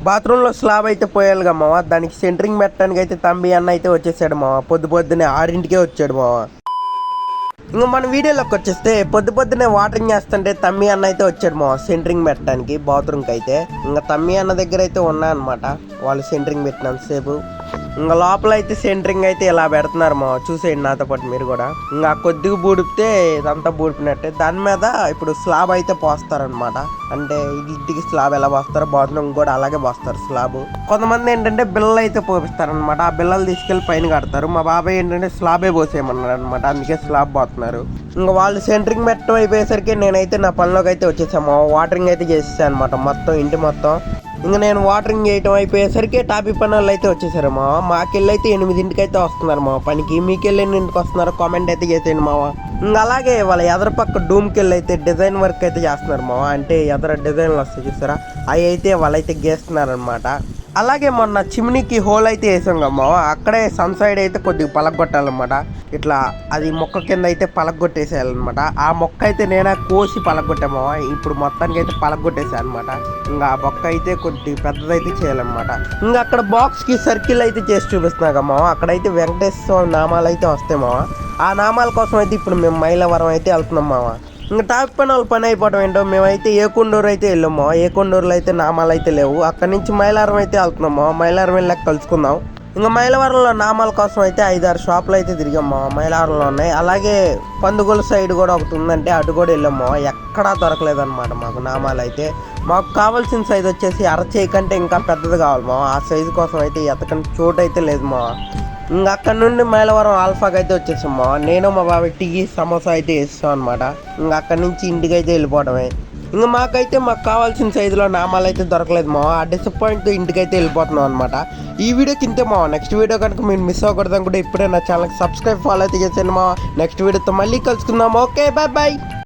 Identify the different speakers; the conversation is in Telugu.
Speaker 1: బాత్రూంలో స్లాబ్ అయితే పోయాలిగా మావ, దానికి సెంటరింగ్ పెట్టడానికి అయితే తంబి అన్న అయితే వచ్చేసాడు మావ. పొద్దున్నే 6ంటికే వచ్చాడు మావ. ఇంకా మన వీడియోలోకి వచ్చేస్తే పొద్దున్నే వాటరింగ్ చేస్తుంటే తమ్మి అన్న అయితే వచ్చాడు మా సెంటరింగ్ పెట్టడానికి బాత్రూమ్కి అయితే. ఇంకా తమ్మి అన్న దగ్గర అయితే ఉన్నా అనమాట వాళ్ళు సెంటరింగ్ పెట్టినంతసేపు. ఇంకా లోపల అయితే సెంటరింగ్ అయితే ఇలా పెడుతున్నారు మా, చూసేయండి నాతో పాటు మీరు కూడా. ఇంకా కొద్దిగా బూడిపితే ఇదంతా బూడిపినట్టే. దాని మీద ఇప్పుడు స్లాబ్ అయితే పోస్తారనమాట. అంటే ఇంటికి స్లాబ్ ఎలా పోస్తారో బాత్రూమ్ కూడా అలాగే పోస్తారు స్లాబ్. కొంతమంది ఏంటంటే బిల్లలు అయితే పోపిస్తారనమాట. ఆ బిల్లలు తీసుకెళ్లి పైన కడతారు. మా బాబాయ్ ఏంటంటే స్లాబే పోసేయమన్నారు అనమాట, అందుకే స్లాబ్ పోతున్నారు. ఇంకా వాళ్ళు సెంటరింగ్ పెట్టడం అయిపోయేసరికి నేనైతే నా పనిలోకి అయితే వచ్చేసాము. వాటరింగ్ అయితే చేసేసాను అనమాట మొత్తం ఇంటి మొత్తం. ఇంకా నేను వాటరింగ్ చేయటం అయిపోయేసరికి టాపీ పని వాళ్ళు అయితే వచ్చేసారు మావ. మాకెళ్ళి అయితే 8ంటికి అయితే వస్తున్నారు మావ పనికి. మీకెళ్ళి ఎన్నింటికి వస్తున్నారు కామెంట్ అయితే చేసేయండి మావ. ఇంకా అలాగే వాళ్ళ ఎదర పక్క డూమ్కెళ్ళి అయితే డిజైన్ వర్క్ అయితే చేస్తున్నారు మావ. అంటే ఎదర డిజైన్లు వస్తాయి చూసారా, అవి అయితే వాళ్ళైతే గీస్తున్నారు అనమాట. అలాగే మొన్న చిమ్నీకి హోల్ అయితే వేసాం కమ్మా, అక్కడే సన్ సైడ్ అయితే కొద్దిగా పలగొట్టాలన్నమాట. ఇట్లా అది మొక్క కింద అయితే పలగొట్టేసేయాలన్నమాట. ఆ మొక్క అయితే నేనే కోసి పలగొట్టామా. ఇప్పుడు మొత్తానికి అయితే పలగొట్టేసాను అనమాట. ఇంకా ఆ మొక్క అయితే కొద్దిగా పెద్దదైతే చేయాలన్నమాట. ఇంకా అక్కడ బాక్స్కి సర్కిల్ అయితే చేసి చూపిస్తున్నా కమ్మా. అక్కడైతే వెంకటేశ్వర నామాలు అయితే వస్తాయి మావా. ఆ నామాల కోసం అయితే ఇప్పుడు మేము మైలవరం అయితే వెళ్తున్నాం మావా. ఇంకా టాప్ పని వాళ్ళు పని అయిపోవడం ఏంటో మేమైతే ఏకొండూరు అయితే వెళ్ళాము. ఏకొండూరులో అయితే నామాలు అయితే లేవు. అక్కడి నుంచి మైలారం అయితే వెళ్తున్నాము. మైలారం వెళ్ళాక కలుసుకుందాం. ఇంకా మైలవరంలో నామాల కోసం అయితే 5-6 షాపులు అయితే తిరిగాము. మైలవరంలో ఉన్నాయి. అలాగే పందుగోల సైడ్ కూడా ఒకటి ఉందంటే అటు కూడా వెళ్ళాము. ఎక్కడా దొరకలేదన్నమాట మాకు నామాలు అయితే. మాకు కావాల్సిన సైజు వచ్చేసి అరచేయి కంటే ఇంకా పెద్దది కావాలి మా. ఆ సైజు కోసం అయితే ఎతకని చోటు అయితే లేదు మా. ఇంకా అక్కడ నుండి మైలవరం ఆల్ఫాకి అయితే వచ్చేసాము. నేను మా బాబాయ్ టీ సమోసా అయితే వేస్తాం అనమాట. ఇంకా అక్కడి నుంచి ఇంటికి అయితే వెళ్ళిపోవడమే. ఇంకా మాకు కావాల్సిన సైజులో నామాలు అయితే దొరకలేదు మా. ఆ డిసప్పాయింట్ ఇంటికైతే వెళ్ళిపోతున్నాం అనమాట. ఈ వీడియోకి ఇంతే మా. నెక్స్ట్ వీడియో కనుక మీరు మిస్ అవ్వకూడదు అనుకుంటే ఇప్పుడే నా ఛానల్కి సబ్స్క్రైబ్ ఫాలో అయితే చేసేయండి మా. నెక్స్ట్ వీడియోతో మళ్ళీ కలుసుకుందాం. Okay bye bye.